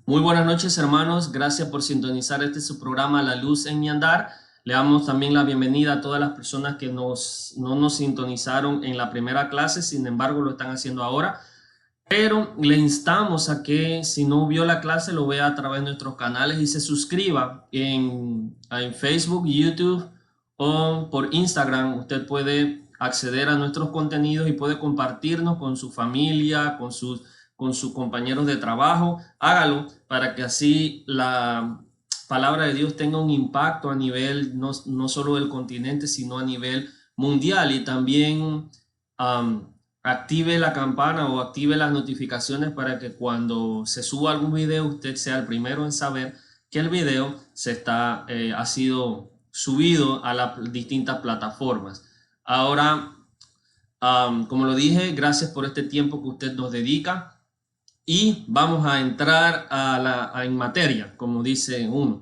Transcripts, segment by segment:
Muy buenas noches, hermanos. Gracias por sintonizar su programa La Luz en mi Andar. Le damos también la bienvenida a todas las personas que no nos sintonizaron en la primera clase, sin embargo lo están haciendo ahora. Pero le instamos a que si no vio la clase lo vea a través de nuestros canales y se suscriba en Facebook, YouTube o por Instagram. Usted puede acceder a nuestros contenidos y puede compartirnos con su familia, con sus compañeros de trabajo. Hágalo para que así la palabra de Dios tenga un impacto a nivel no solo del continente, sino a nivel mundial. Y también active la campana o active las notificaciones para que cuando se suba algún video usted sea el primero en saber que el video ha sido subido a las distintas plataformas. Ahora, como lo dije, gracias por este tiempo que usted nos dedica y vamos a entrar en materia, como dice uno.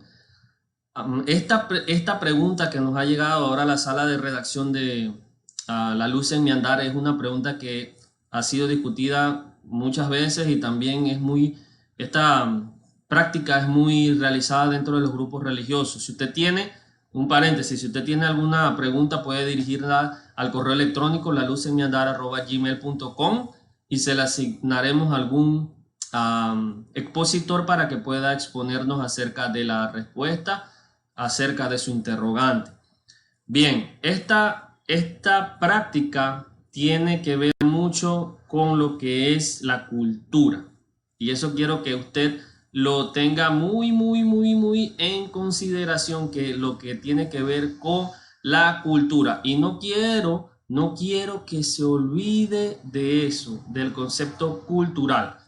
Esta pregunta que nos ha llegado ahora a la sala de redacción de La Luz en mi Andar es una pregunta que ha sido discutida muchas veces y también esta práctica es muy realizada dentro de los grupos religiosos. Si usted tiene, un paréntesis, si usted tiene alguna pregunta puede dirigirla al correo electrónico laluzenmiandar@gmail.com y se le asignaremos algún expositor para que pueda exponernos acerca de la respuesta acerca de su interrogante. Bien, esta práctica tiene que ver mucho con lo que es la cultura. Y eso quiero que usted lo tenga muy en consideración, que lo que tiene que ver con la cultura. Y no quiero que se olvide de eso, del concepto cultural.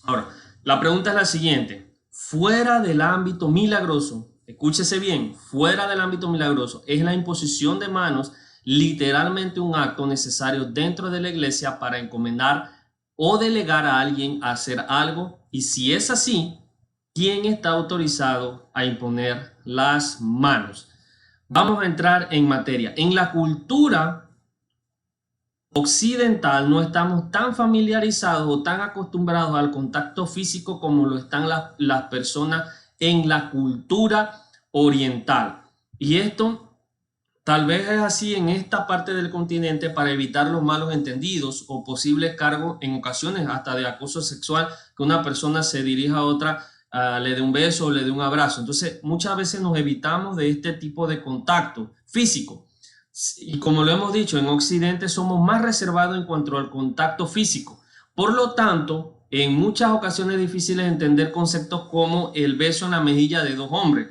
Ahora, la pregunta es la siguiente. Fuera del ámbito milagroso, escúchese bien, fuera del ámbito milagroso, ¿es la imposición de manos literalmente un acto necesario dentro de la iglesia para encomendar o delegar a alguien a hacer algo? Y si es así, ¿quién está autorizado a imponer las manos? Vamos a entrar en materia. En la cultura occidental no estamos tan familiarizados o tan acostumbrados al contacto físico como lo están las personas en la cultura oriental. Y esto tal vez es así en esta parte del continente para evitar los malos entendidos o posibles cargos en ocasiones hasta de acoso sexual, que una persona se dirija a otra, le dé un beso o le dé un abrazo. Entonces muchas veces nos evitamos de este tipo de contacto físico. Y como lo hemos dicho, en Occidente somos más reservados en cuanto al contacto físico. Por lo tanto, en muchas ocasiones es difícil entender conceptos como el beso en la mejilla de dos hombres.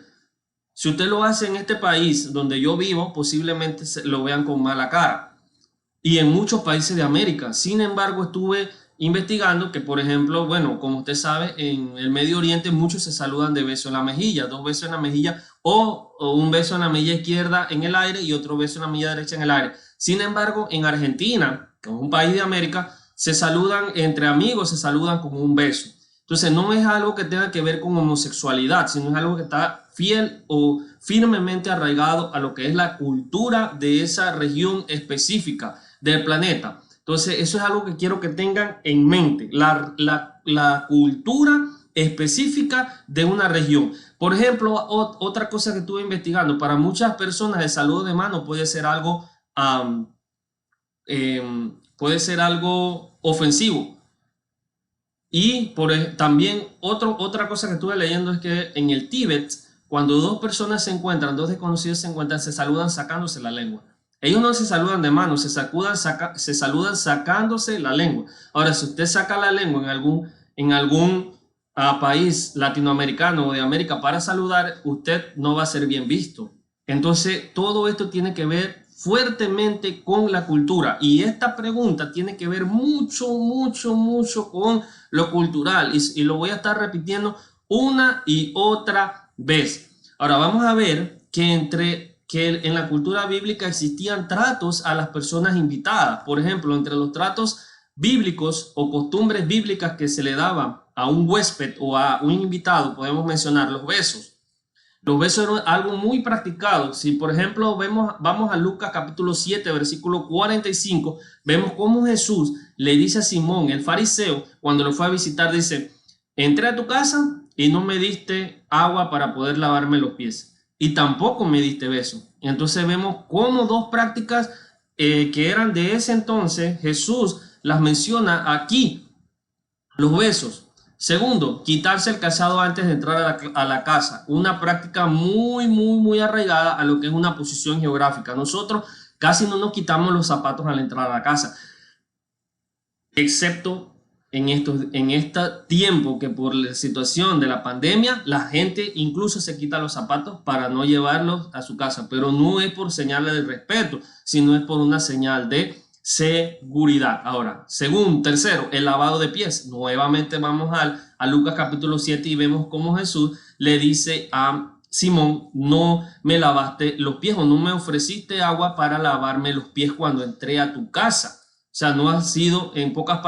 Si usted lo hace en este país donde yo vivo, posiblemente lo vean con mala cara. Y en muchos países de América. Sin embargo, estuve investigando que, por ejemplo, bueno, como usted sabe, en el Medio Oriente muchos se saludan de beso en la mejilla, dos besos en la mejilla o un beso en la mejilla izquierda en el aire y otro beso en la mejilla derecha en el aire. Sin embargo, en Argentina, que es un país de América, se saludan entre amigos, se saludan con un beso. Entonces no es algo que tenga que ver con homosexualidad, sino es algo que está fiel o firmemente arraigado a lo que es la cultura de esa región específica del planeta. Entonces eso es algo que quiero que tengan en mente, la cultura específica de una región. Por ejemplo, otra cosa que estuve investigando, para muchas personas el saludo de mano puede ser algo ofensivo. Y también otra cosa que estuve leyendo es que en el Tíbet, cuando dos personas se encuentran, dos desconocidos se encuentran, se saludan sacándose la lengua. Ellos no se saludan de mano, se saludan sacándose la lengua. Ahora, si usted saca la lengua en algún país latinoamericano o de América para saludar, usted no va a ser bien visto. Entonces, todo esto tiene que ver fuertemente con la cultura, y esta pregunta tiene que ver mucho con lo cultural, y lo voy a estar repitiendo una y otra vez. Ahora vamos a ver que en la cultura bíblica existían tratos a las personas invitadas. Por ejemplo, entre los tratos bíblicos o costumbres bíblicas que se le daban a un huésped o a un invitado, podemos mencionar los besos. Los besos eran algo muy practicado. Si por ejemplo vamos a Lucas capítulo 7, versículo 45, vemos cómo Jesús le dice a Simón, el fariseo, cuando lo fue a visitar, dice: entré a tu casa y no me diste agua para poder lavarme los pies y tampoco me diste beso. Entonces vemos cómo dos prácticas que eran de ese entonces, Jesús las menciona aquí, los besos. Segundo, quitarse el calzado antes de entrar a la casa, una práctica muy arraigada a lo que es una posición geográfica. Nosotros casi no nos quitamos los zapatos al entrar a la casa, excepto en este tiempo que por la situación de la pandemia, la gente incluso se quita los zapatos para no llevarlos a su casa, pero no es por señal de respeto, sino es por una señal de seguridad. Ahora, tercero, el lavado de pies. Nuevamente vamos a Lucas capítulo 7 y vemos cómo Jesús le dice a Simón, no me lavaste los pies o no me ofreciste agua para lavarme los pies cuando entré a tu casa. O sea, no ha sido, en pocas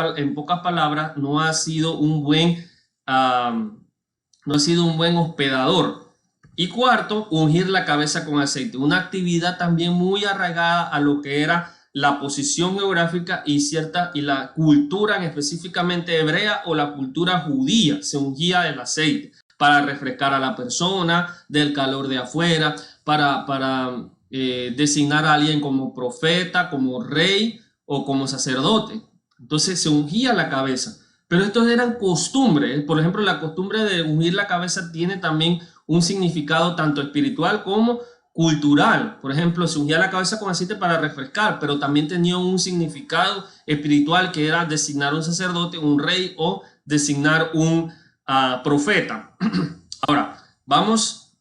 palabras, no ha sido un buen hospedador. Y cuarto, ungir la cabeza con aceite, una actividad también muy arraigada a lo que era la posición geográfica y la cultura específicamente hebrea o la cultura judía. Se ungía el aceite para refrescar a la persona del calor de afuera, para designar a alguien como profeta, como rey o como sacerdote. Entonces se ungía la cabeza. Pero estos eran costumbres. Por ejemplo, la costumbre de ungir la cabeza tiene también un significado tanto espiritual como cultural. Por ejemplo, se ungía la cabeza con aceite para refrescar, pero también tenía un significado espiritual que era designar un sacerdote, un rey o designar un profeta. Ahora, vamos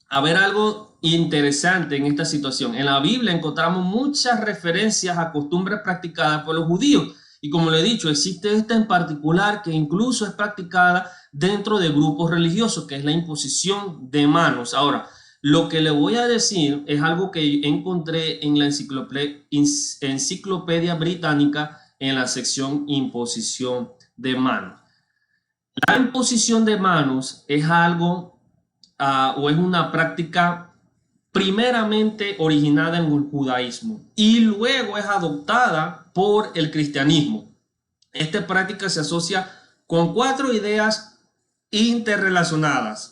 a ver algo interesante en esta situación. En la Biblia encontramos muchas referencias a costumbres practicadas por los judíos. Y como le he dicho, existe esta en particular que incluso es practicada dentro de grupos religiosos, que es la imposición de manos. Ahora, lo que le voy a decir es algo que encontré en la enciclopedia británica en la sección imposición de manos. La imposición de manos es algo o es una práctica primeramente originada en el judaísmo y luego es adoptada por el cristianismo. Esta práctica se asocia con 4 ideas interrelacionadas.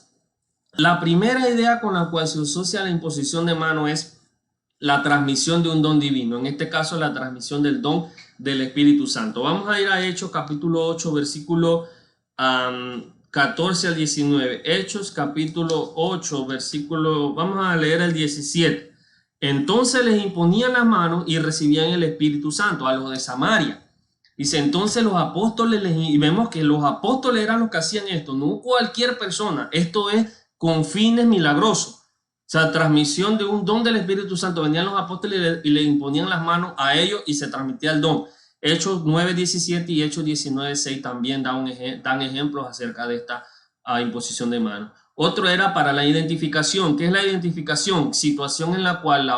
La primera idea con la cual se asocia la imposición de mano es la transmisión de un don divino, en este caso la transmisión del don del Espíritu Santo. Vamos a ir a Hechos capítulo 8, versículo 14 al 19. Hechos capítulo 8, versículo, vamos a leer el 17. Entonces les imponían las manos y recibían el Espíritu Santo a los de Samaria. Dice, entonces los apóstoles, y vemos que los apóstoles eran los que hacían esto, no cualquier persona, esto es con fines milagrosos. O sea, transmisión de un don del Espíritu Santo. Venían los apóstoles y le imponían las manos a ellos y se transmitía el don. Hechos 9:17 y Hechos 19:6 también dan ejemplos acerca de esta imposición de manos. Otro era para la identificación. ¿Qué es la identificación? Situación en la cual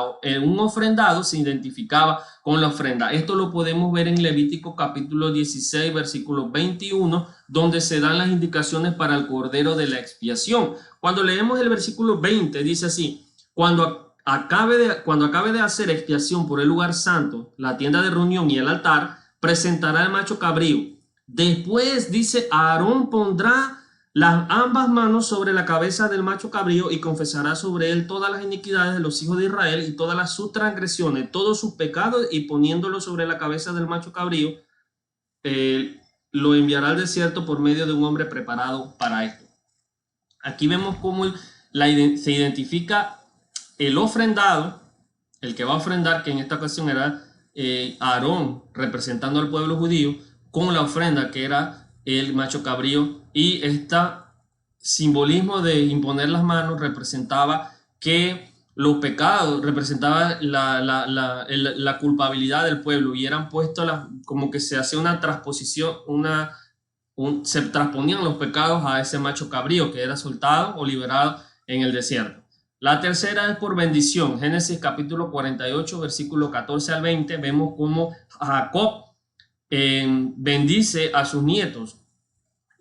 un ofrendado se identificaba con la ofrenda. Esto lo podemos ver en Levítico capítulo 16, versículo 21, donde se dan las indicaciones para el cordero de la expiación. Cuando leemos el versículo 20, dice así: cuando acabe de hacer expiación por el lugar santo, la tienda de reunión y el altar, presentará el macho cabrío. Después dice, Aarón pondrá ambas manos sobre la cabeza del macho cabrío y confesará sobre él todas las iniquidades de los hijos de Israel y todas sus transgresiones, todos sus pecados, y poniéndolo sobre la cabeza del macho cabrío, lo enviará al desierto por medio de un hombre preparado para esto. Aquí vemos cómo se identifica el ofrendado, el que va a ofrendar, que en esta ocasión era Aarón, representando al pueblo judío, con la ofrenda que era el macho cabrío, y este simbolismo de imponer las manos representaba que los pecados, representaba la culpabilidad del pueblo, y eran puestos como que se hacía una transposición, se transponían los pecados a ese macho cabrío que era soltado o liberado en el desierto. La tercera es por bendición. Génesis capítulo 48, versículo 14 al 20, vemos cómo Jacob bendice a sus nietos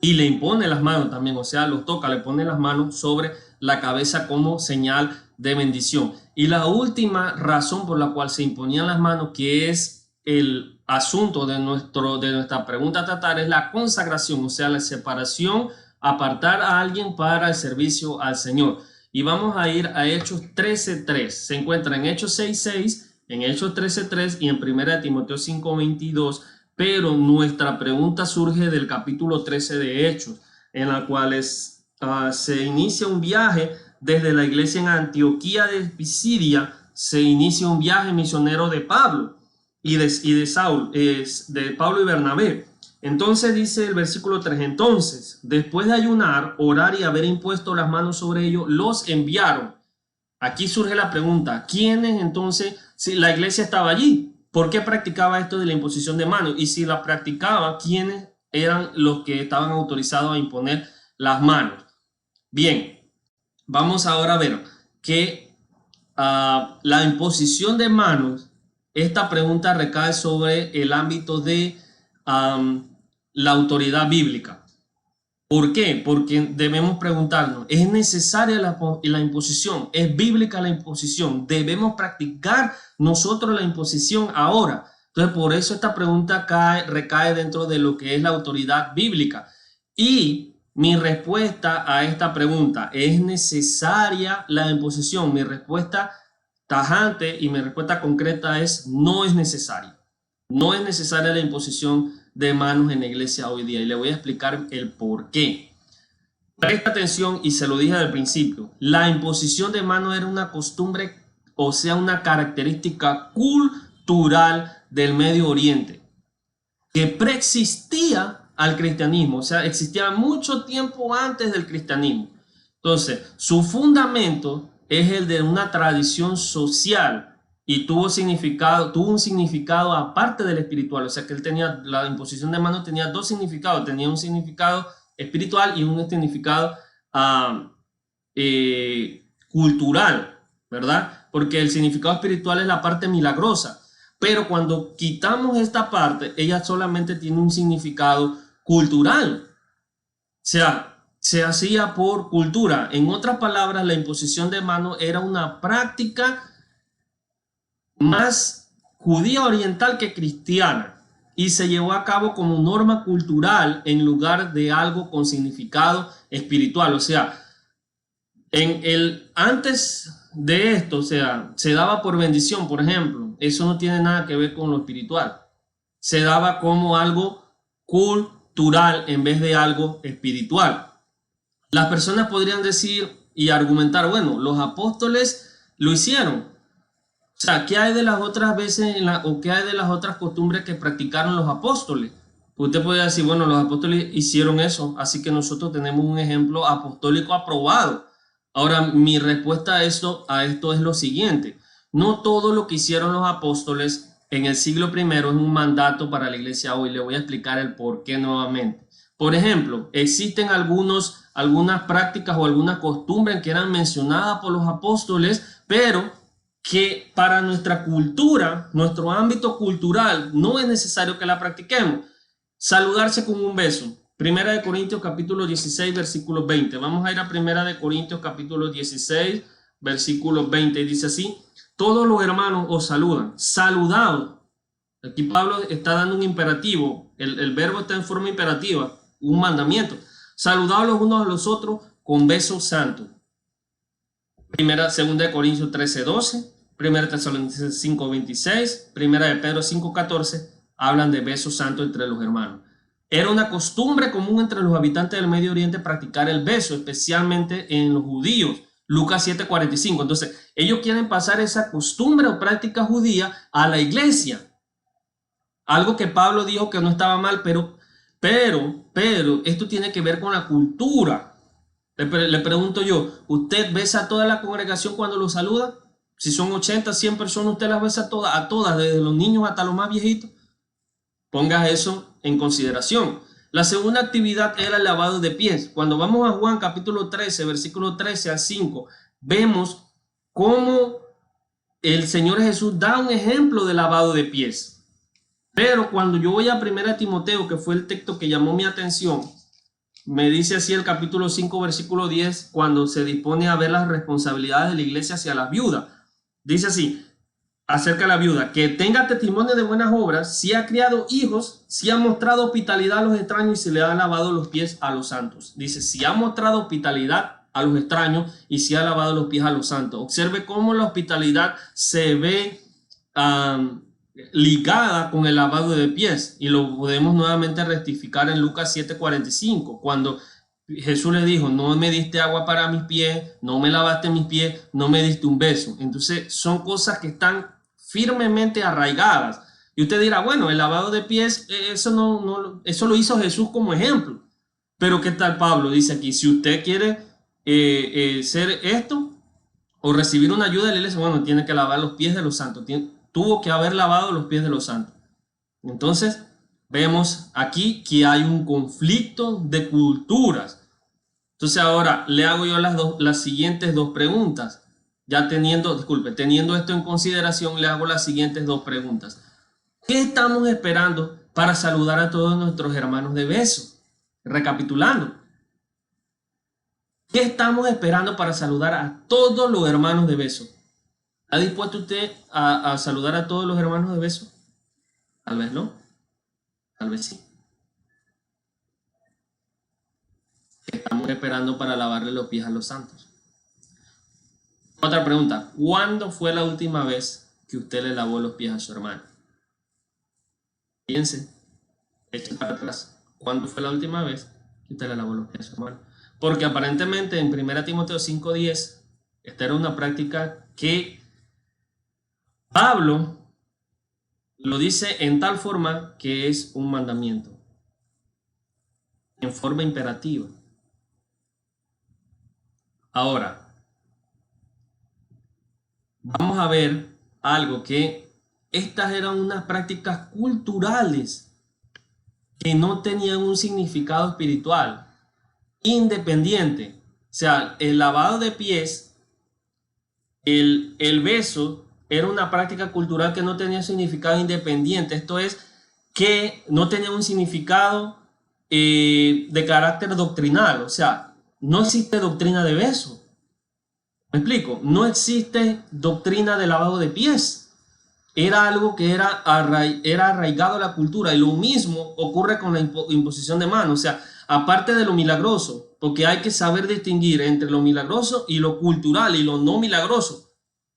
y le impone las manos también, o sea, los toca, le pone las manos sobre la cabeza como señal de bendición. Y la última razón por la cual se imponían las manos, que es el asunto de nuestra pregunta a tratar, es la consagración, o sea, la separación apartar a alguien para el servicio al Señor. Y vamos a ir a Hechos 13:3. Se encuentra en Hechos 6:6, en Hechos 13:3 y en 1 Timoteo 5:22. Pero nuestra pregunta surge del capítulo 13 de Hechos, en la cual se inicia un viaje desde la iglesia en Antioquía de Pisidia. Se inicia un viaje misionero de Pablo y de Saulo, de Pablo y Bernabé. Entonces dice el versículo 3, entonces, después de ayunar, orar y haber impuesto las manos sobre ellos, los enviaron. Aquí surge la pregunta, ¿quiénes entonces, si la iglesia estaba allí, por qué practicaba esto de la imposición de manos? Y si la practicaba, ¿quiénes eran los que estaban autorizados a imponer las manos? Bien, vamos ahora a ver que la imposición de manos, esta pregunta recae sobre el ámbito de la autoridad bíblica. ¿Por qué? Porque debemos preguntarnos, ¿es necesaria la imposición? ¿Es bíblica la imposición? ¿Debemos practicar nosotros la imposición ahora? Entonces, por eso esta pregunta recae dentro de lo que es la autoridad bíblica. Y mi respuesta a esta pregunta, ¿es necesaria la imposición? Mi respuesta tajante y mi respuesta concreta es no es necesaria. No es necesaria la imposición de manos en la iglesia hoy día y le voy a explicar el por qué. Presta atención y se lo dije al principio, la imposición de manos era una costumbre, o sea, una característica cultural del Medio Oriente que preexistía al cristianismo, o sea, existía mucho tiempo antes del cristianismo. Entonces, su fundamento es el de una tradición social y tuvo un significado aparte del espiritual, o sea que él tenía, la imposición de manos tenía dos significados, tenía un significado espiritual y un significado cultural, ¿verdad? Porque el significado espiritual es la parte milagrosa, pero cuando quitamos esta parte, ella solamente tiene un significado cultural, o sea, se hacía por cultura. En otras palabras, la imposición de manos era una práctica más judía oriental que cristiana y se llevó a cabo como norma cultural en lugar de algo con significado espiritual. O sea, antes de esto, o sea, se daba por bendición, por ejemplo. Eso no tiene nada que ver con lo espiritual. Se daba como algo cultural en vez de algo espiritual. Las personas podrían decir y argumentar, bueno, los apóstoles lo hicieron. O sea, ¿qué hay de las otras veces o qué hay de las otras costumbres que practicaron los apóstoles? Usted podría decir, bueno, los apóstoles hicieron eso, así que nosotros tenemos un ejemplo apostólico aprobado. Ahora, mi respuesta a esto es lo siguiente. No todo lo que hicieron los apóstoles en el siglo I es un mandato para la iglesia hoy. Le voy a explicar el por qué nuevamente. Por ejemplo, existen algunas prácticas o algunas costumbres que eran mencionadas por los apóstoles, pero que para nuestra cultura, nuestro ámbito cultural, no es necesario que la practiquemos. Saludarse con un beso. Primera de Corintios capítulo 16, versículo 20. Vamos a ir a Primera de Corintios capítulo 16, versículo 20. Y dice así, todos los hermanos os saludan. Saludados. Aquí Pablo está dando un imperativo. El verbo está en forma imperativa, un mandamiento. Saludados los unos a los otros con beso santo. Segunda de Corintios 13, 12. Primera de Tesalonicenses 5, 26. Primera de Pedro 5, 14. Hablan de beso santo entre los hermanos. Era una costumbre común entre los habitantes del Medio Oriente practicar el beso, especialmente en los judíos. Lucas 7, 45. Entonces, ellos quieren pasar esa costumbre o práctica judía a la iglesia. Algo que Pablo dijo que no estaba mal, pero esto tiene que ver con la cultura. Le pregunto yo, ¿usted besa a toda la congregación cuando lo saluda? Si son 80, 100 personas, ¿usted las besa a todas, desde los niños hasta los más viejitos? Ponga eso en consideración. La segunda actividad era el lavado de pies. Cuando vamos a Juan capítulo 13, versículo 13 al 5, vemos cómo el Señor Jesús da un ejemplo de lavado de pies. Pero cuando yo voy a 1 Timoteo, que fue el texto que llamó mi atención, me dice así el capítulo 5, versículo 10, cuando se dispone a ver las responsabilidades de la iglesia hacia las viudas. Dice así, acerca de la viuda, que tenga testimonio de buenas obras, si ha criado hijos, si ha mostrado hospitalidad a los extraños y se le ha lavado los pies a los santos. Dice, si ha mostrado hospitalidad a los extraños y si ha lavado los pies a los santos. Observe cómo la hospitalidad se ve ligada con el lavado de pies, y lo podemos nuevamente rectificar en Lucas 7:45, cuando Jesús le dijo, no me diste agua para mis pies, no me lavaste mis pies, no me diste un beso. Entonces son cosas que están firmemente arraigadas. Y usted dirá, bueno, el lavado de pies, eso lo hizo Jesús como ejemplo. Pero ¿qué tal Pablo? Dice aquí, si usted quiere ser esto o recibir una ayuda de la iglesia, bueno, tiene que lavar los pies de los santos. Tuvo que haber lavado los pies de los santos. Entonces, vemos aquí que hay un conflicto de culturas. Entonces ahora le hago yo las siguientes dos preguntas. Ya teniendo esto en consideración, le hago las siguientes dos preguntas. ¿Qué estamos esperando para saludar a todos nuestros hermanos de beso? Recapitulando. ¿Qué estamos esperando para saludar a todos los hermanos de beso? ¿Está dispuesto usted a saludar a todos los hermanos de beso? Tal vez no. Tal vez sí. Estamos esperando para lavarle los pies a los santos. Otra pregunta. ¿Cuándo fue la última vez que usted le lavó los pies a su hermano? Piense. Eche para atrás. ¿Cuándo fue la última vez que usted le lavó los pies a su hermano? Porque aparentemente en 1 Timoteo 5:10, esta era una práctica que Pablo lo dice en tal forma que es un mandamiento, en forma imperativa. Ahora, vamos a ver algo que estas eran unas prácticas culturales que no tenían un significado espiritual independiente. O sea, el lavado de pies, el beso, era una práctica cultural que no tenía significado independiente. Esto es, que no tenía un significado de carácter doctrinal. O sea, no existe doctrina de beso. ¿Me explico? No existe doctrina de lavado de pies. Era algo que era arraigado a la cultura. Y lo mismo ocurre con la imposición de manos. O sea, aparte de lo milagroso, porque hay que saber distinguir entre lo milagroso y lo cultural y lo no milagroso.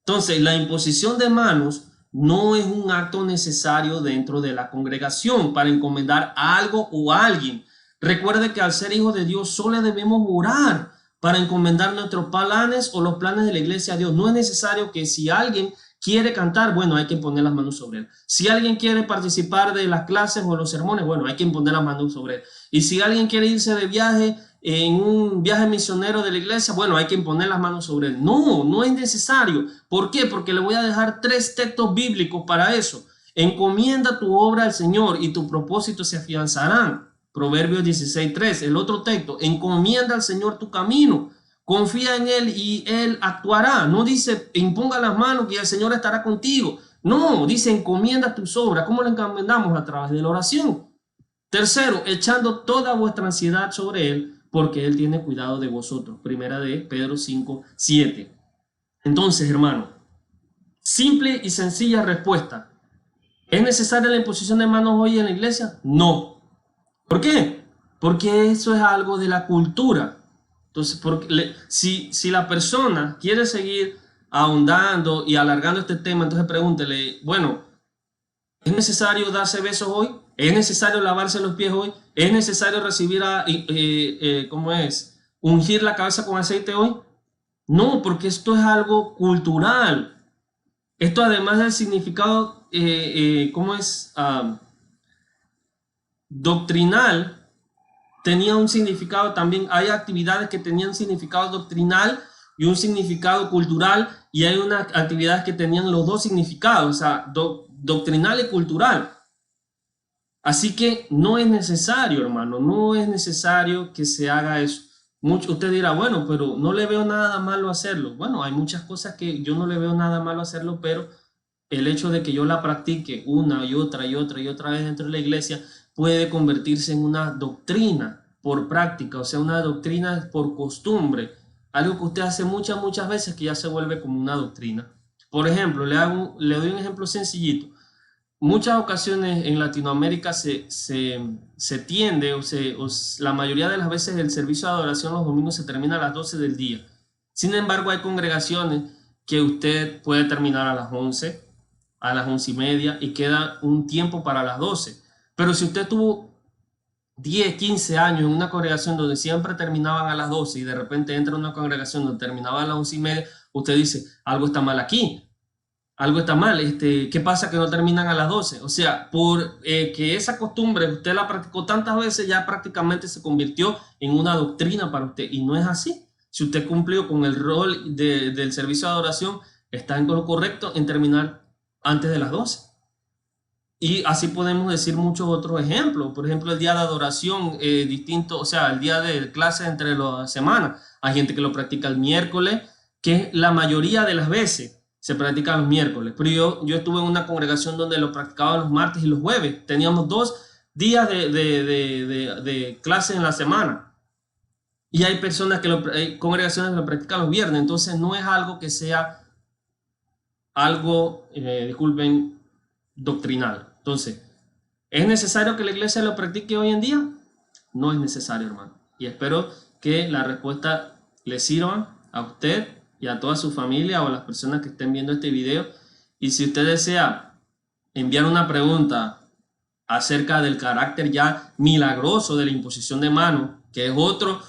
Entonces, la imposición de manos no es un acto necesario dentro de la congregación para encomendar algo o a alguien. Recuerde que al ser hijo de Dios solo debemos orar para encomendar nuestros planes o los planes de la iglesia a Dios. No es necesario que si alguien quiere cantar, bueno, hay que poner las manos sobre él. Si alguien quiere participar de las clases o los sermones, bueno, hay que poner las manos sobre él. Y si alguien quiere irse de viaje, en un viaje misionero de la iglesia, bueno, hay que poner las manos sobre él. No, no es necesario. ¿Por qué? Porque le voy a dejar 3 textos bíblicos para eso. Encomienda tu obra al Señor y tu propósito se afianzarán. Proverbios 16:3. El otro texto, encomienda al Señor tu camino. Confía en Él y Él actuará. No dice, imponga las manos y el Señor estará contigo. No, dice, encomienda tus obras. ¿Cómo lo encomendamos? A través de la oración. Tercero, echando toda vuestra ansiedad sobre Él, porque Él tiene cuidado de vosotros. Primera de Pedro 5:7. Entonces, hermano, simple y sencilla respuesta. ¿Es necesaria la imposición de manos hoy en la iglesia? No. ¿Por qué? Porque eso es algo de la cultura. Entonces, si la persona quiere seguir ahondando y alargando este tema, entonces pregúntele, bueno, ¿es necesario darse besos hoy? ¿Es necesario lavarse los pies hoy? ¿Es necesario recibir ungir la cabeza con aceite hoy? No, porque esto es algo cultural. Esto además del significado, doctrinal, tenía un significado también. Hay actividades que tenían significado doctrinal y un significado cultural, y hay unas actividades que tenían los dos significados, o sea, doctrinal y cultural. Así que no es necesario, hermano, no es necesario que se haga eso. Usted dirá, bueno, pero no le veo nada malo hacerlo. Bueno, hay muchas cosas que yo no le veo nada malo hacerlo, pero el hecho de que yo la practique una y otra y otra y otra vez dentro de la iglesia puede convertirse en una doctrina por práctica, o sea, una doctrina por costumbre. Algo que usted hace muchas veces que ya se vuelve como una doctrina. Por ejemplo, le doy un ejemplo sencillito. Muchas ocasiones en Latinoamérica se tiende, la mayoría de las veces el servicio de adoración los domingos se termina a las 12 del día. Sin embargo, hay congregaciones que usted puede terminar a las 11, a las 11:30 y queda un tiempo para las 12. Pero si usted tuvo 10, 15 años en una congregación donde siempre terminaban a las 12 y de repente entra a una congregación donde terminaba a las 11:30, usted dice, algo está mal aquí. Algo está mal, ¿qué pasa que no terminan a las 12? O sea, por que esa costumbre usted la practicó tantas veces, ya prácticamente se convirtió en una doctrina para usted. Y no es así. Si usted cumplió con el rol del servicio de adoración, está en lo correcto en terminar antes de las 12. Y así podemos decir muchos otros ejemplos. Por ejemplo, el día de adoración distinto, o sea, el día de clase entre las semanas. Hay gente que lo practica el miércoles, que la mayoría de las veces se practica los miércoles. Pero yo estuve en una congregación donde lo practicaban los martes y los jueves. Teníamos 2 días de clase en la semana. Y hay personas hay congregaciones que lo practican los viernes. Entonces no es algo que sea algo, disculpen, doctrinal. Entonces, ¿es necesario que la iglesia lo practique hoy en día? No es necesario, hermano. Y espero que la respuesta le sirva a usted y a toda su familia o a las personas que estén viendo este video. Y si usted desea enviar una pregunta acerca del carácter ya milagroso de la imposición de mano, que es otro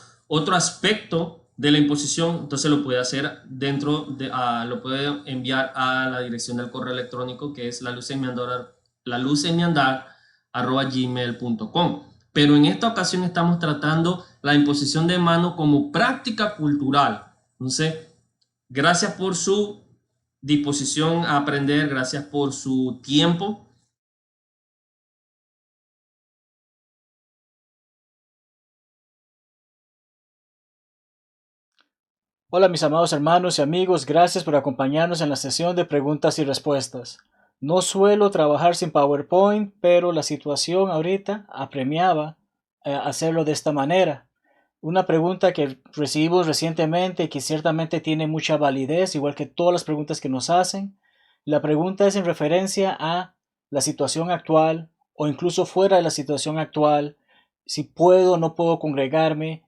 aspecto de la imposición, entonces lo puede hacer lo puede enviar a la dirección del correo electrónico, que es laluzenmiandar@gmail.com. Pero en esta ocasión estamos tratando la imposición de mano como práctica cultural. Entonces, gracias por su disposición a aprender, gracias por su tiempo. Hola mis amados hermanos y amigos, gracias por acompañarnos en la sesión de preguntas y respuestas. No suelo trabajar sin PowerPoint, pero la situación ahorita apremiaba hacerlo de esta manera. Una pregunta que recibimos recientemente y que ciertamente tiene mucha validez, igual que todas las preguntas que nos hacen. La pregunta es en referencia a la situación actual o incluso fuera de la situación actual, si puedo o no puedo congregarme,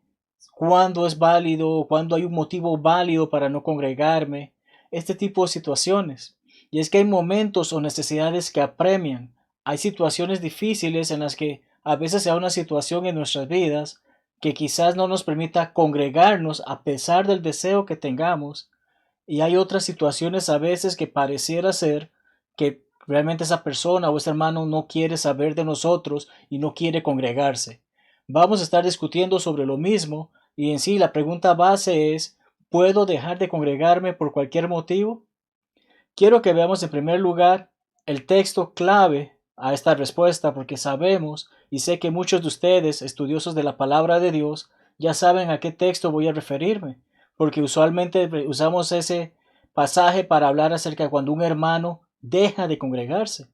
cuándo es válido, cuándo hay un motivo válido para no congregarme, este tipo de situaciones. Y es que hay momentos o necesidades que apremian. Hay situaciones difíciles en las que a veces sea una situación en nuestras vidas que quizás no nos permita congregarnos a pesar del deseo que tengamos. Y hay otras situaciones a veces que pareciera ser que realmente esa persona o ese hermano no quiere saber de nosotros y no quiere congregarse. Vamos a estar discutiendo sobre lo mismo y en sí la pregunta base es, ¿puedo dejar de congregarme por cualquier motivo? Quiero que veamos en primer lugar el texto clave a esta respuesta porque sabemos y sé que muchos de ustedes, estudiosos de la palabra de Dios, ya saben a qué texto voy a referirme, porque usualmente usamos ese pasaje para hablar acerca de cuando un hermano deja de congregarse.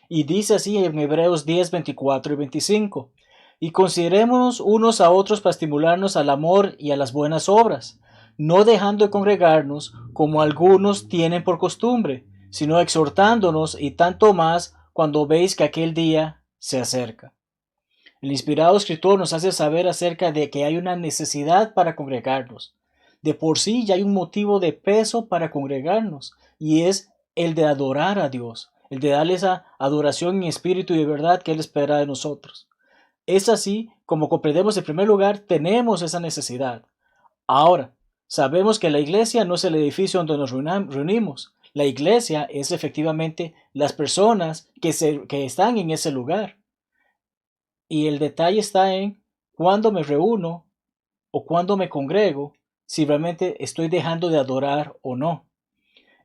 Y dice así en Hebreos 10, 24 y 25. Y considerémonos unos a otros para estimularnos al amor y a las buenas obras, no dejando de congregarnos como algunos tienen por costumbre, sino exhortándonos y tanto más cuando veis que aquel día se acerca. El inspirado escritor nos hace saber acerca de que hay una necesidad para congregarnos. De por sí ya hay un motivo de peso para congregarnos y es el de adorar a Dios, el de darle esa adoración en espíritu y de verdad que Él espera de nosotros. Es así como comprendemos en primer lugar, tenemos esa necesidad. Ahora, sabemos que la iglesia no es el edificio donde nos reunimos. La iglesia es efectivamente las personas que están en ese lugar. Y el detalle está en cuándo me reúno o cuándo me congrego, si realmente estoy dejando de adorar o no.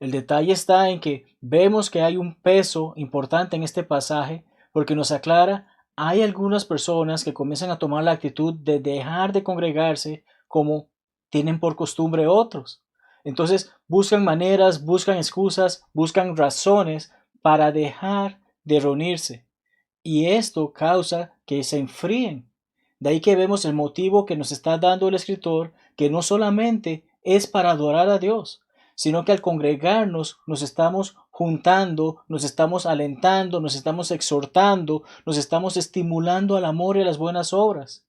El detalle está en que vemos que hay un peso importante en este pasaje porque nos aclara, hay algunas personas que comienzan a tomar la actitud de dejar de congregarse como tienen por costumbre otros. Entonces buscan maneras, buscan excusas, buscan razones para dejar de reunirse. Y esto causa que se enfríen. De ahí que vemos el motivo que nos está dando el escritor, que no solamente es para adorar a Dios, sino que al congregarnos nos estamos juntando, nos estamos alentando, nos estamos exhortando, nos estamos estimulando al amor y a las buenas obras.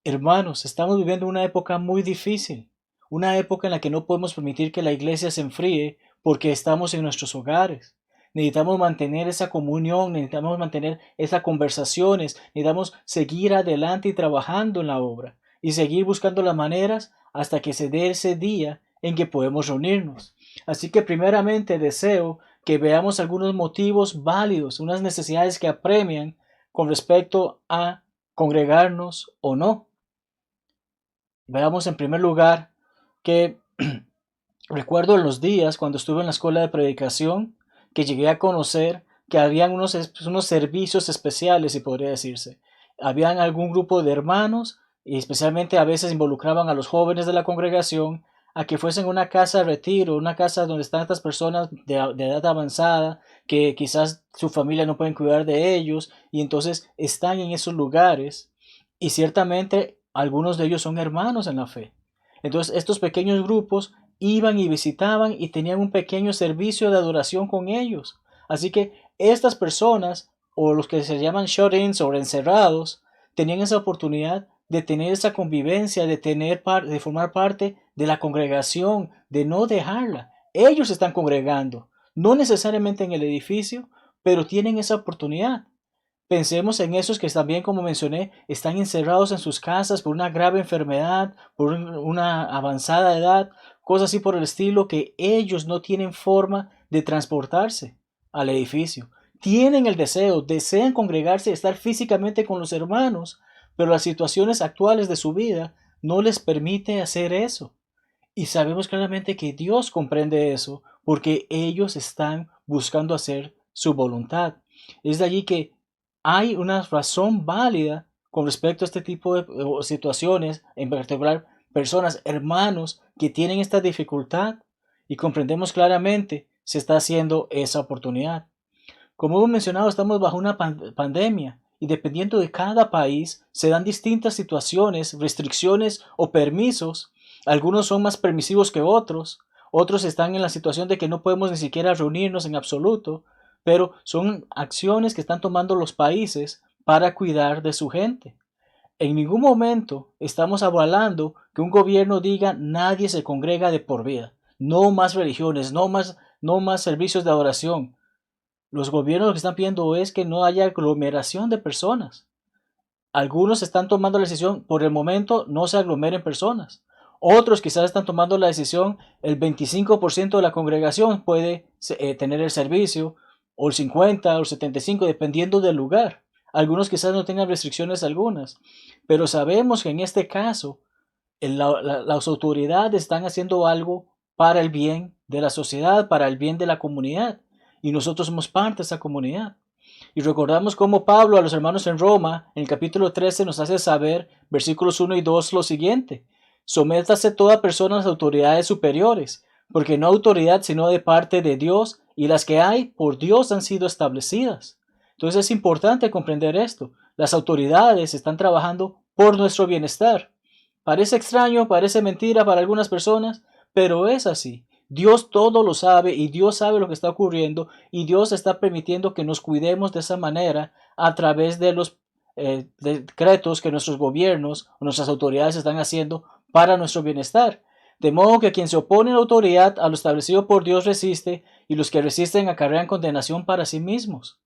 Hermanos, estamos viviendo una época muy difícil, una época en la que no podemos permitir que la iglesia se enfríe porque estamos en nuestros hogares. Necesitamos mantener esa comunión, necesitamos mantener esas conversaciones, necesitamos seguir adelante y trabajando en la obra y seguir buscando las maneras hasta que se dé ese día en que podemos reunirnos. Así que primeramente deseo que veamos algunos motivos válidos, unas necesidades que apremian con respecto a congregarnos o no. Veamos en primer lugar que recuerdo en los días cuando estuve en la escuela de predicación que llegué a conocer que habían unos servicios especiales, si podría decirse. Habían algún grupo de hermanos y especialmente a veces involucraban a los jóvenes de la congregación a que fuesen a una casa de retiro, una casa donde están estas personas de edad avanzada que quizás su familia no pueden cuidar de ellos y entonces están en esos lugares y ciertamente algunos de ellos son hermanos en la fe. Entonces estos pequeños grupos iban y visitaban y tenían un pequeño servicio de adoración con ellos. Así que estas personas, o los que se llaman shut-ins o encerrados, tenían esa oportunidad de tener esa convivencia, de formar parte de la congregación, de no dejarla. Ellos se están congregando, no necesariamente en el edificio, pero tienen esa oportunidad. Pensemos en esos que también, como mencioné, están encerrados en sus casas por una grave enfermedad, por una avanzada edad, cosas así por el estilo, que ellos no tienen forma de transportarse al edificio. Tienen el deseo, desean congregarse y estar físicamente con los hermanos, pero las situaciones actuales de su vida no les permite hacer eso. Y sabemos claramente que Dios comprende eso porque ellos están buscando hacer su voluntad. Es de allí que hay una razón válida con respecto a este tipo de situaciones, en particular personas, hermanos que tienen esta dificultad y comprendemos claramente se está haciendo esa oportunidad. Como hemos mencionado, estamos bajo una pandemia y dependiendo de cada país se dan distintas situaciones, restricciones o permisos. Algunos son más permisivos que otros, otros están en la situación de que no podemos ni siquiera reunirnos en absoluto, pero son acciones que están tomando los países para cuidar de su gente. En ningún momento estamos avalando que un gobierno diga nadie se congrega de por vida, no más religiones, no más servicios de adoración. Los gobiernos lo que están pidiendo es que no haya aglomeración de personas. Algunos están tomando la decisión, por el momento no se aglomeren personas. Otros quizás están tomando la decisión, el 25% de la congregación puede tener el servicio, o el 50 o el 75, dependiendo del lugar. Algunos quizás no tengan restricciones algunas, pero sabemos que en este caso las autoridades están haciendo algo para el bien de la sociedad, para el bien de la comunidad, y nosotros somos parte de esa comunidad. Y recordamos cómo Pablo a los hermanos en Roma, en el capítulo 13, nos hace saber, versículos 1 y 2, lo siguiente: sométase toda persona a las autoridades superiores, porque no autoridad sino de parte de Dios, y las que hay por Dios han sido establecidas. Entonces es importante comprender esto. Las autoridades están trabajando por nuestro bienestar. Parece extraño, parece mentira para algunas personas, pero es así. Dios todo lo sabe y Dios sabe lo que está ocurriendo y Dios está permitiendo que nos cuidemos de esa manera a través de los decretos que nuestros gobiernos o nuestras autoridades están haciendo para nuestro bienestar. De modo que quien se opone a la autoridad, a lo establecido por Dios, resiste, y los que resisten acarrean condenación para sí mismos.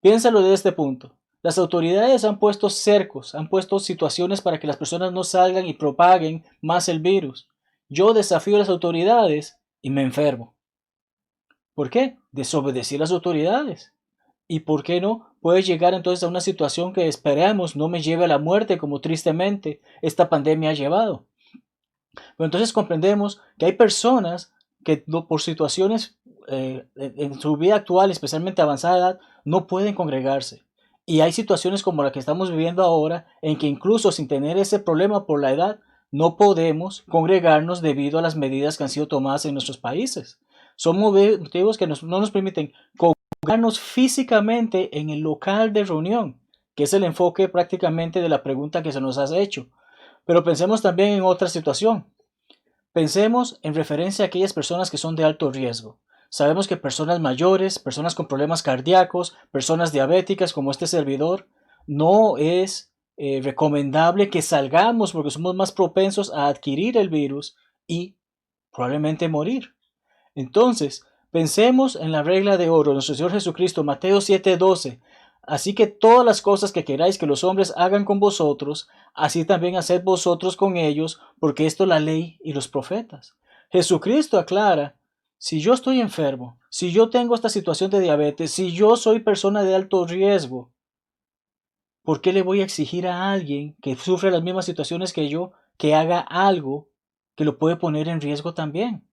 Piénsalo de este punto. Las autoridades han puesto cercos, han puesto situaciones para que las personas no salgan y propaguen más el virus. Yo desafío a las autoridades y me enfermo. ¿Por qué? Desobedecí a las autoridades. ¿Y por qué no? Puede llegar entonces a una situación que esperamos no me lleve a la muerte como tristemente esta pandemia ha llevado. Pero entonces comprendemos que hay personas que por situaciones en su vida actual, especialmente avanzada edad, no pueden congregarse. Y hay situaciones como la que estamos viviendo ahora, en que incluso sin tener ese problema por la edad, no podemos congregarnos debido a las medidas que han sido tomadas en nuestros países. Son motivos que no nos permiten congregarnos físicamente en el local de reunión, que es el enfoque prácticamente de la pregunta que se nos ha hecho. Pero pensemos también en otra situación. Pensemos en referencia a aquellas personas que son de alto riesgo. Sabemos que personas mayores, personas con problemas cardíacos, personas diabéticas como este servidor, no es recomendable que salgamos porque somos más propensos a adquirir el virus y probablemente morir. Entonces, pensemos en la regla de oro, nuestro Señor Jesucristo, Mateo 7:12. Así que todas las cosas que queráis que los hombres hagan con vosotros, así también haced vosotros con ellos, porque esto es la ley y los profetas. Jesucristo aclara, si yo estoy enfermo, si yo tengo esta situación de diabetes, si yo soy persona de alto riesgo, ¿por qué le voy a exigir a alguien que sufre las mismas situaciones que yo que haga algo que lo puede poner en riesgo también?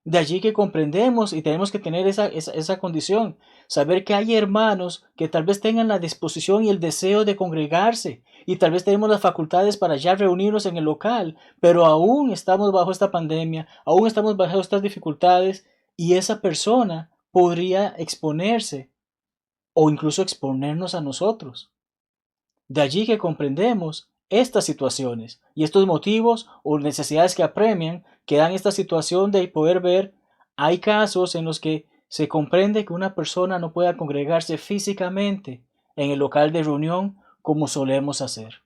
De allí que comprendemos y tenemos que tener esa condición, saber que hay hermanos que tal vez tengan la disposición y el deseo de congregarse y tal vez tenemos las facultades para ya reunirnos en el local, pero aún estamos bajo esta pandemia, aún estamos bajo estas dificultades y esa persona podría exponerse o incluso exponernos a nosotros. De allí que comprendemos estas situaciones y estos motivos o necesidades que apremian, que dan esta situación de poder ver, hay casos en los que se comprende que una persona no pueda congregarse físicamente en el local de reunión como solemos hacer.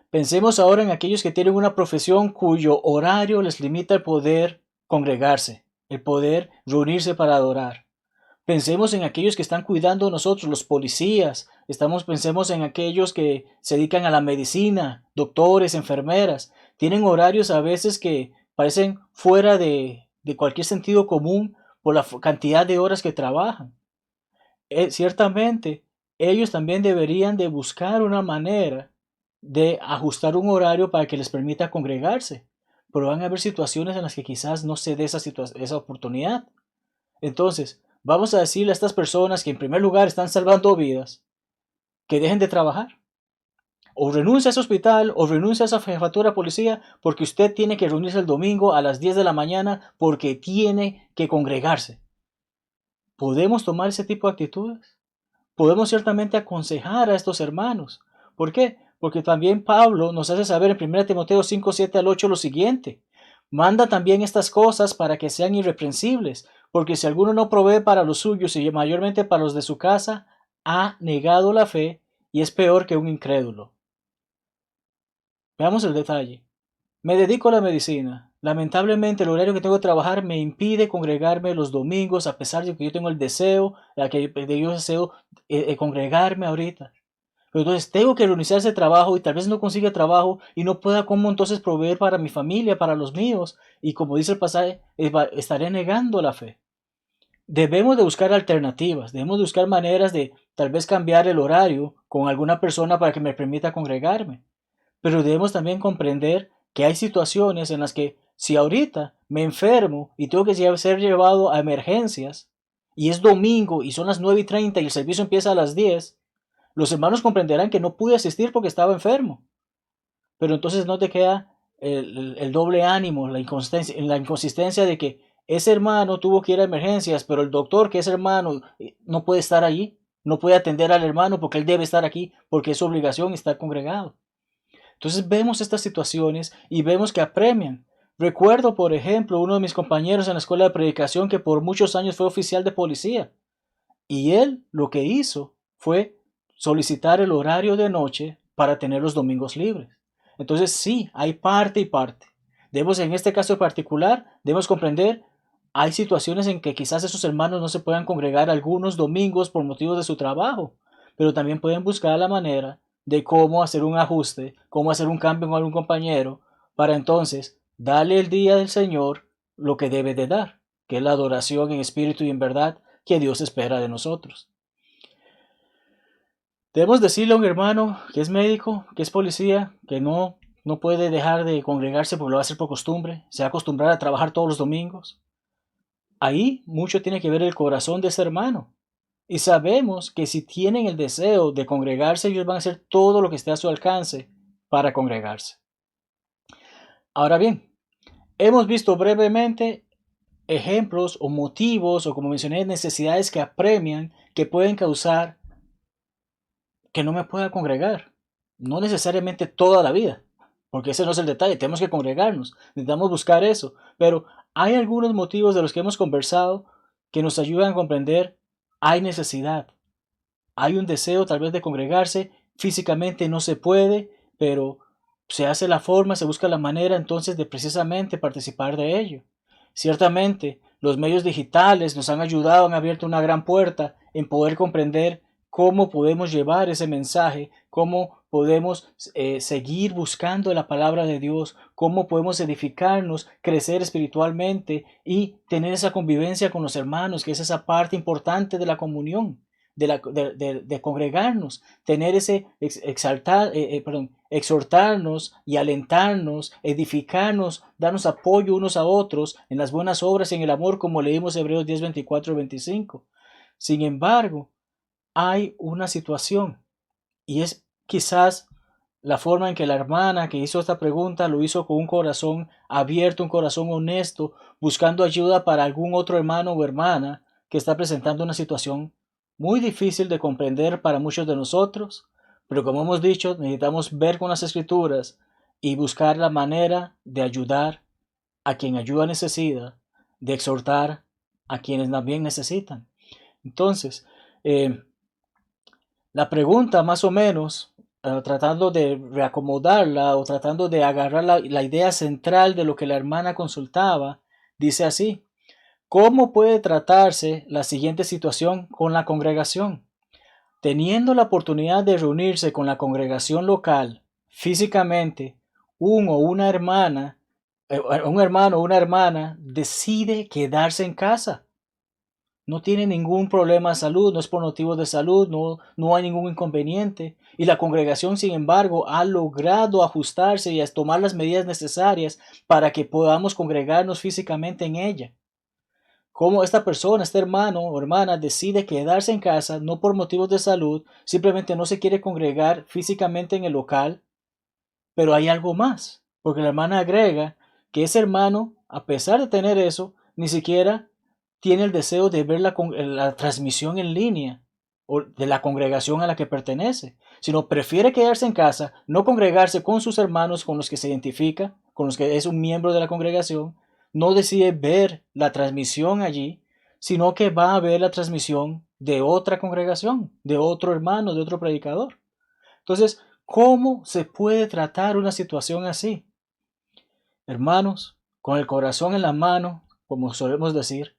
Pensemos ahora en aquellos que tienen una profesión cuyo horario les limita el poder congregarse, el poder reunirse para adorar. Pensemos en aquellos que están cuidando de nosotros, los policías. Pensemos en aquellos que se dedican a la medicina, doctores, enfermeras. Tienen horarios a veces que parecen fuera de cualquier sentido común por la cantidad de horas que trabajan. Ciertamente, ellos también deberían de buscar una manera de ajustar un horario para que les permita congregarse. Pero van a haber situaciones en las que quizás no se dé esa oportunidad. Entonces, vamos a decirle a estas personas que en primer lugar están salvando vidas, que dejen de trabajar. O renuncia a ese hospital, o renuncia a esa jefatura de policía, porque usted tiene que reunirse el domingo a las 10 de la mañana porque tiene que congregarse. ¿Podemos tomar ese tipo de actitudes? Podemos ciertamente aconsejar a estos hermanos. ¿Por qué? Porque también Pablo nos hace saber en 1 Timoteo 5, 7 al 8 lo siguiente. Manda también estas cosas para que sean irreprensibles, porque si alguno no provee para los suyos y mayormente para los de su casa, ha negado la fe y es peor que un incrédulo. Veamos el detalle. Me dedico a la medicina. Lamentablemente el horario que tengo de trabajar me impide congregarme los domingos a pesar de que yo tengo el deseo, congregarme ahorita. Pero entonces tengo que renunciar a ese trabajo y tal vez no consiga trabajo y no pueda como entonces proveer para mi familia, para los míos. Y como dice el pasaje, estaré negando la fe. Debemos de buscar alternativas, debemos de buscar maneras de tal vez cambiar el horario con alguna persona para que me permita congregarme. Pero debemos también comprender que hay situaciones en las que si ahorita me enfermo y tengo que ser llevado a emergencias y es domingo y son las 9:30 y el servicio empieza a las 10, los hermanos comprenderán que no pude asistir porque estaba enfermo. Pero entonces no te queda el doble ánimo, la inconsistencia de que ese hermano tuvo que ir a emergencias, pero el doctor que es hermano no puede estar allí, no puede atender al hermano porque él debe estar aquí, porque es su obligación estar congregado. Entonces vemos estas situaciones y vemos que apremian. Recuerdo, por ejemplo, uno de mis compañeros en la escuela de predicación que por muchos años fue oficial de policía. Y él lo que hizo fue solicitar el horario de noche para tener los domingos libres. Entonces sí, hay parte y parte. Debemos, en este caso particular, debemos comprender, hay situaciones en que quizás esos hermanos no se puedan congregar algunos domingos por motivos de su trabajo, pero también pueden buscar la manera de cómo hacer un ajuste, cómo hacer un cambio con algún compañero, para entonces darle el día del Señor lo que debe de dar, que es la adoración en espíritu y en verdad que Dios espera de nosotros. Debemos decirle a un hermano que es médico, que es policía, que no puede dejar de congregarse porque lo va a hacer por costumbre, se va a acostumbrar a trabajar todos los domingos. Ahí mucho tiene que ver el corazón de ese hermano. Y sabemos que si tienen el deseo de congregarse, ellos van a hacer todo lo que esté a su alcance para congregarse. Ahora bien, hemos visto brevemente ejemplos o motivos o, como mencioné, necesidades que apremian, que pueden causar que no me pueda congregar. No necesariamente toda la vida, porque ese no es el detalle, tenemos que congregarnos, necesitamos buscar eso, pero hay algunos motivos de los que hemos conversado que nos ayudan a comprender, hay necesidad, hay un deseo tal vez de congregarse, físicamente no se puede, pero se hace la forma, se busca la manera entonces de precisamente participar de ello. Ciertamente, los medios digitales nos han ayudado, han abierto una gran puerta en poder comprender cómo podemos llevar ese mensaje, cómo podemos seguir buscando la palabra de Dios, cómo podemos edificarnos, crecer espiritualmente y tener esa convivencia con los hermanos, que es esa parte importante de la comunión, de congregarnos, tener ese exhortarnos y alentarnos, edificarnos, darnos apoyo unos a otros en las buenas obras y en el amor, como leímos Hebreos 10, 24 y 25. Sin embargo, hay una situación, y es quizás la forma en que la hermana que hizo esta pregunta lo hizo con un corazón abierto, un corazón honesto, buscando ayuda para algún otro hermano o hermana que está presentando una situación muy difícil de comprender para muchos de nosotros, pero como hemos dicho, necesitamos ver con las escrituras y buscar la manera de ayudar a quien ayuda necesita, de exhortar a quienes también necesitan. Entonces, la pregunta más o menos, tratando de reacomodarla o tratando de agarrar la idea central de lo que la hermana consultaba, dice así: ¿cómo puede tratarse la siguiente situación con la congregación? Teniendo la oportunidad de reunirse con la congregación local físicamente, un hermano o una hermana decide quedarse en casa. No tiene ningún problema de salud, no es por motivos de salud, no hay ningún inconveniente. Y la congregación, sin embargo, ha logrado ajustarse y tomar las medidas necesarias para que podamos congregarnos físicamente en ella. Como esta persona, este hermano o hermana decide quedarse en casa, no por motivos de salud, simplemente no se quiere congregar físicamente en el local, pero hay algo más, porque la hermana agrega que ese hermano, a pesar de tener eso, ni siquiera tiene el deseo de ver la transmisión en línea o de la congregación a la que pertenece, sino prefiere quedarse en casa, no congregarse con sus hermanos con los que se identifica, con los que es un miembro de la congregación, no decide ver la transmisión allí, sino que va a ver la transmisión de otra congregación, de otro hermano, de otro predicador. Entonces, ¿cómo se puede tratar una situación así? Hermanos, con el corazón en la mano, como solemos decir,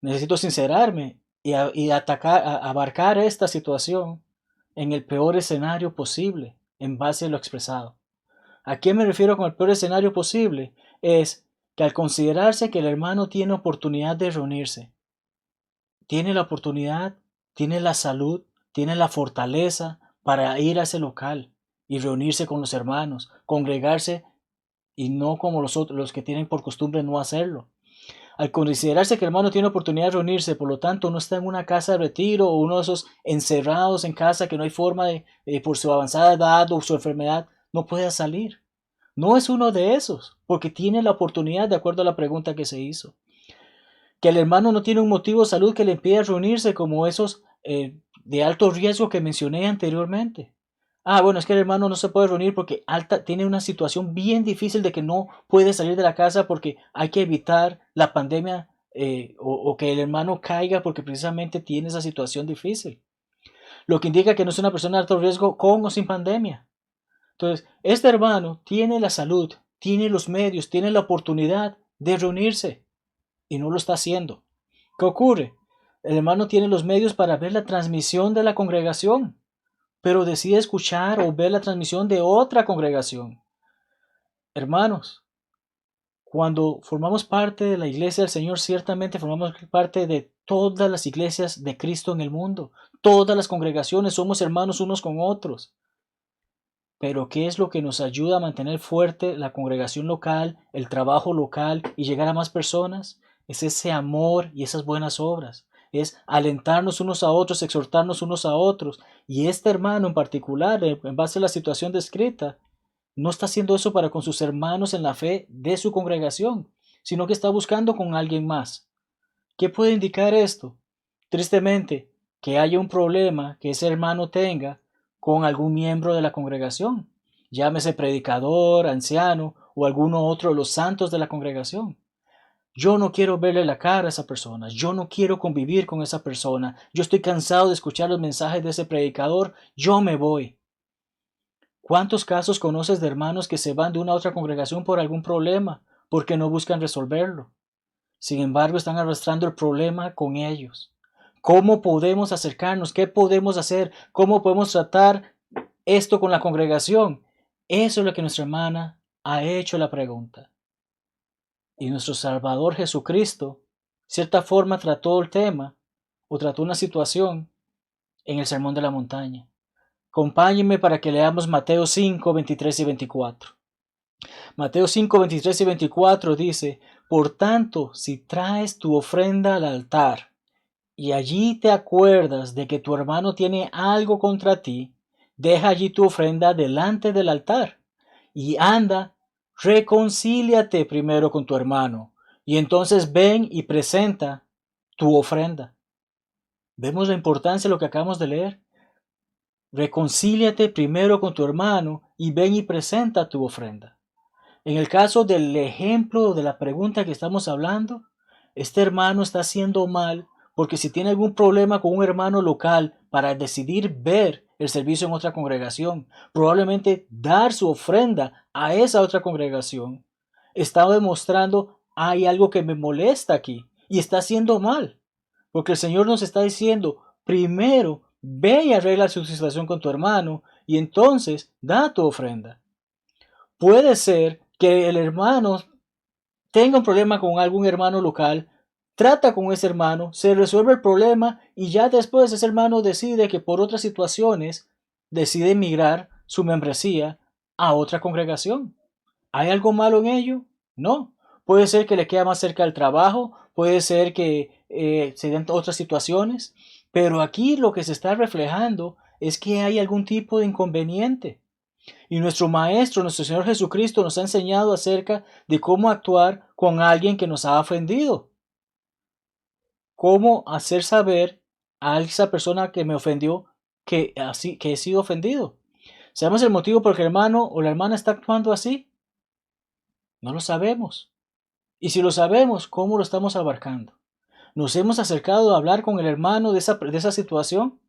necesito sincerarme y abarcar esta situación en el peor escenario posible, en base a lo expresado. ¿A qué me refiero con el peor escenario posible? Es que al considerarse que el hermano tiene oportunidad de reunirse, tiene la oportunidad, tiene la salud, tiene la fortaleza para ir a ese local y reunirse con los hermanos, congregarse y no como los que tienen por costumbre no hacerlo. Al considerarse que el hermano tiene oportunidad de reunirse, por lo tanto no está en una casa de retiro o uno de esos encerrados en casa que no hay forma de, por su avanzada edad o su enfermedad, no pueda salir. No es uno de esos, porque tiene la oportunidad de acuerdo a la pregunta que se hizo. Que el hermano no tiene un motivo de salud que le impida reunirse como esos de alto riesgo que mencioné anteriormente. Bueno, es que el hermano no se puede reunir porque tiene una situación bien difícil de que no puede salir de la casa porque hay que evitar la pandemia o que el hermano caiga porque precisamente tiene esa situación difícil. Lo que indica que no es una persona de alto riesgo con o sin pandemia. Entonces, este hermano tiene la salud, tiene los medios, tiene la oportunidad de reunirse y no lo está haciendo. ¿Qué ocurre? El hermano tiene los medios para ver la transmisión de la congregación, pero decide escuchar o ver la transmisión de otra congregación. Hermanos, cuando formamos parte de la iglesia del Señor, ciertamente formamos parte de todas las iglesias de Cristo en el mundo. Todas las congregaciones somos hermanos unos con otros. Pero ¿qué es lo que nos ayuda a mantener fuerte la congregación local, el trabajo local y llegar a más personas? Es ese amor y esas buenas obras. Es alentarnos unos a otros, exhortarnos unos a otros. Y este hermano en particular, en base a la situación descrita, no está haciendo eso para con sus hermanos en la fe de su congregación, sino que está buscando con alguien más. ¿Qué puede indicar esto? Tristemente, que haya un problema que ese hermano tenga con algún miembro de la congregación. llámese predicador, anciano o alguno otro de los santos de la congregación. Yo no quiero verle la cara a esa persona, yo no quiero convivir con esa persona, yo estoy cansado de escuchar los mensajes de ese predicador, yo me voy. ¿Cuántos casos conoces de hermanos que se van de una a otra congregación por algún problema, porque no buscan resolverlo? Sin embargo, están arrastrando el problema con ellos. ¿Cómo podemos acercarnos? ¿Qué podemos hacer? ¿Cómo podemos tratar esto con la congregación? Eso es lo que nuestra hermana ha hecho la pregunta. Y nuestro Salvador Jesucristo, cierta forma, trató el tema o trató una situación en el Sermón de la Montaña. Acompáñenme para que leamos Mateo 5, 23 y 24. Mateo 5, 23 y 24 dice: Por tanto, si traes tu ofrenda al altar y allí te acuerdas de que tu hermano tiene algo contra ti, deja allí tu ofrenda delante del altar y anda, reconcíliate primero con tu hermano y entonces ven y presenta tu ofrenda. ¿Vemos la importancia de lo que acabamos de leer? Reconcíliate primero con tu hermano y ven y presenta tu ofrenda. En el caso del ejemplo de la pregunta que estamos hablando, este hermano está haciendo mal porque si tiene algún problema con un hermano local para decidir ver el servicio en otra congregación, probablemente dar su ofrenda a esa otra congregación, está demostrando: hay algo que me molesta aquí y está haciendo mal. Porque el Señor nos está diciendo: primero ve y arregla su situación con tu hermano y entonces da tu ofrenda. Puede ser que el hermano tenga un problema con algún hermano local, trata con ese hermano, se resuelve el problema y ya después ese hermano decide que por otras situaciones decide emigrar su membresía a otra congregación. ¿Hay algo malo en ello? No. Puede ser que le quede más cerca del trabajo, puede ser que se den otras situaciones, pero aquí lo que se está reflejando es que hay algún tipo de inconveniente. Y nuestro Maestro, nuestro Señor Jesucristo, nos ha enseñado acerca de cómo actuar con alguien que nos ha ofendido. Cómo hacer saber a esa persona que me ofendió que he sido ofendido. ¿Sabemos el motivo por el que el hermano o la hermana está actuando así? No lo sabemos. Y si lo sabemos, ¿cómo lo estamos abarcando? ¿Nos hemos acercado a hablar con el hermano de esa situación?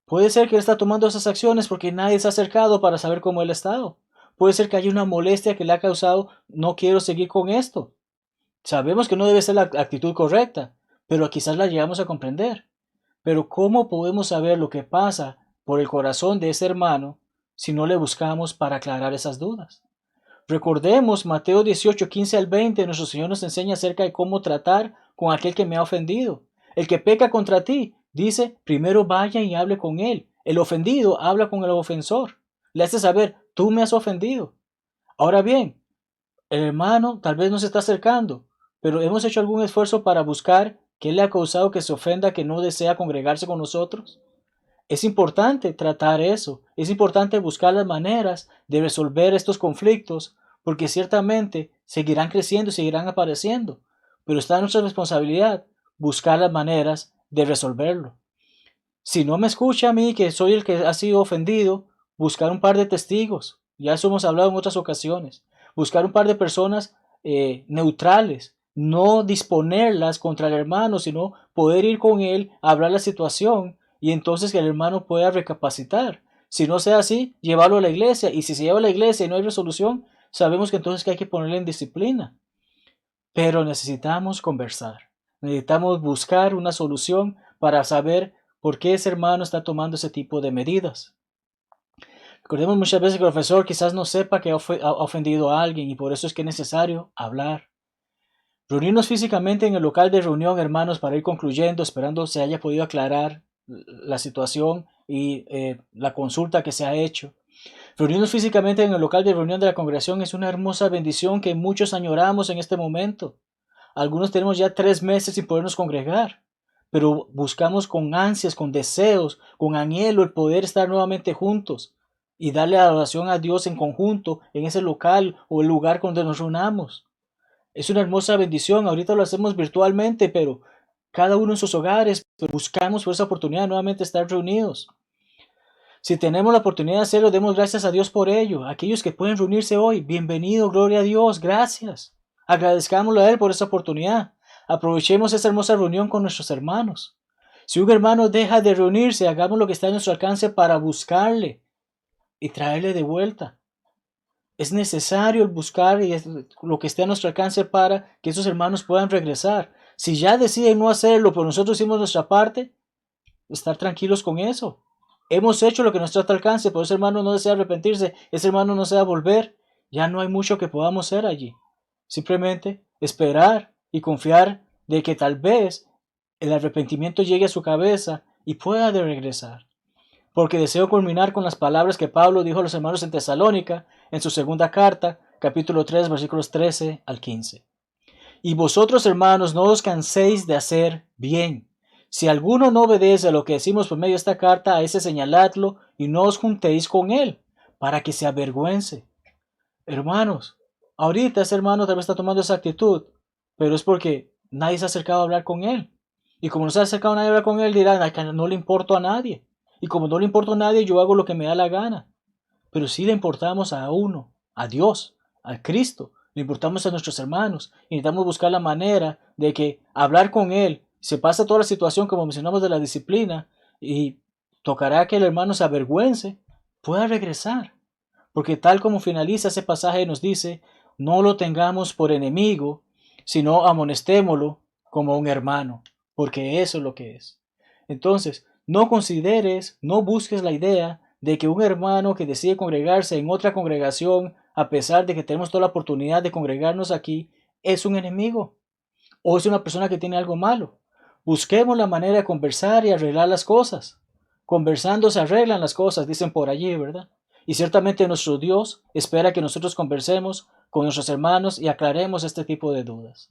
Puede ser que él está tomando esas acciones porque nadie se ha acercado para saber cómo él ha estado. Puede ser que haya una molestia que le ha causado: no quiero seguir con esto. Sabemos que no debe ser la actitud correcta, pero quizás la llegamos a comprender. Pero ¿cómo podemos saber lo que pasa por el corazón de ese hermano si no le buscamos para aclarar esas dudas? Recordemos Mateo 18, 15 al 20, nuestro Señor nos enseña acerca de cómo tratar con aquel que me ha ofendido. El que peca contra ti, dice, primero vaya y hable con él. El ofendido habla con el ofensor. Le hace saber: tú me has ofendido. Ahora bien, el hermano tal vez no se está acercando, pero hemos hecho algún esfuerzo para buscar qué le ha causado que se ofenda, que no desea congregarse con nosotros. Es importante tratar eso, es importante buscar las maneras de resolver estos conflictos, porque ciertamente seguirán creciendo y seguirán apareciendo, pero está en nuestra responsabilidad buscar las maneras de resolverlo. Si no me escucha a mí, que soy el que ha sido ofendido, buscar un par de testigos, ya eso hemos hablado en otras ocasiones, buscar un par de personas neutrales, no disponerlas contra el hermano, sino poder ir con él a hablar la situación y entonces que el hermano pueda recapacitar. Si no sea así, llevarlo a la iglesia, y si se lleva a la iglesia y no hay resolución, sabemos que entonces hay que ponerle en disciplina. Pero necesitamos conversar, necesitamos buscar una solución para saber por qué ese hermano está tomando ese tipo de medidas. Recordemos muchas veces que el profesor quizás no sepa que ha ofendido a alguien y por eso es que es necesario hablar. Reunirnos físicamente en el local de reunión, hermanos, para ir concluyendo, esperando se haya podido aclarar la situación y la consulta que se ha hecho. Reunirnos físicamente en el local de reunión de la congregación es una hermosa bendición que muchos añoramos en este momento. Algunos tenemos ya 3 meses sin podernos congregar, pero buscamos con ansias, con deseos, con anhelo el poder estar nuevamente juntos y darle adoración a Dios en conjunto en ese local o el lugar donde nos reunamos. Es una hermosa bendición. Ahorita lo hacemos virtualmente, pero cada uno en sus hogares buscamos por esa oportunidad de nuevamente estar reunidos. Si tenemos la oportunidad de hacerlo, demos gracias a Dios por ello. Aquellos que pueden reunirse hoy, bienvenido, gloria a Dios, gracias. Agradezcámosle a Él por esa oportunidad. Aprovechemos esta hermosa reunión con nuestros hermanos. Si un hermano deja de reunirse, hagamos lo que está a nuestro alcance para buscarle y traerle de vuelta. Es necesario buscar y lo que esté a nuestro alcance para que esos hermanos puedan regresar. Si ya deciden no hacerlo, pero nosotros hicimos nuestra parte, estar tranquilos con eso. Hemos hecho lo que nos está al alcance, pero ese hermano no desea arrepentirse, ese hermano no desea volver, ya no hay mucho que podamos hacer allí. Simplemente esperar y confiar de que tal vez el arrepentimiento llegue a su cabeza y pueda de regresar. Porque deseo culminar con las palabras que Pablo dijo a los hermanos en Tesalónica en su segunda carta, capítulo 3, versículos 13 al 15. Y vosotros, hermanos, no os canséis de hacer bien. Si alguno no obedece a lo que decimos por medio de esta carta, a ese señaladlo y no os juntéis con él, para que se avergüence. Hermanos, ahorita ese hermano tal vez está tomando esa actitud, pero es porque nadie se ha acercado a hablar con él. Y como no se ha acercado a nadie a hablar con él, dirán, no le importo a nadie. Y como no le importo a nadie, yo hago lo que me da la gana. Pero sí le importamos a uno, a Dios, a Cristo. Le importamos a nuestros hermanos. Y necesitamos buscar la manera de que hablar con él, se pasa toda la situación como mencionamos de la disciplina, y tocará que el hermano se avergüence, pueda regresar. Porque tal como finaliza ese pasaje nos dice, no lo tengamos por enemigo, sino amonestémoslo como un hermano, porque eso es lo que es. Entonces, no consideres, no busques la idea de que un hermano que decide congregarse en otra congregación, a pesar de que tenemos toda la oportunidad de congregarnos aquí, es un enemigo o es una persona que tiene algo malo. Busquemos la manera de conversar y arreglar las cosas. Conversando se arreglan las cosas, dicen por allí, ¿verdad? Y ciertamente nuestro Dios espera que nosotros conversemos con nuestros hermanos y aclaremos este tipo de dudas.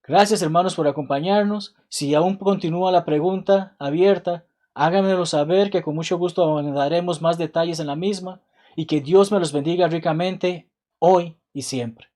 Gracias, hermanos, por acompañarnos. Si aún continúa la pregunta abierta, háganmelo saber, que con mucho gusto daremos más detalles en la misma, y que Dios me los bendiga ricamente hoy y siempre.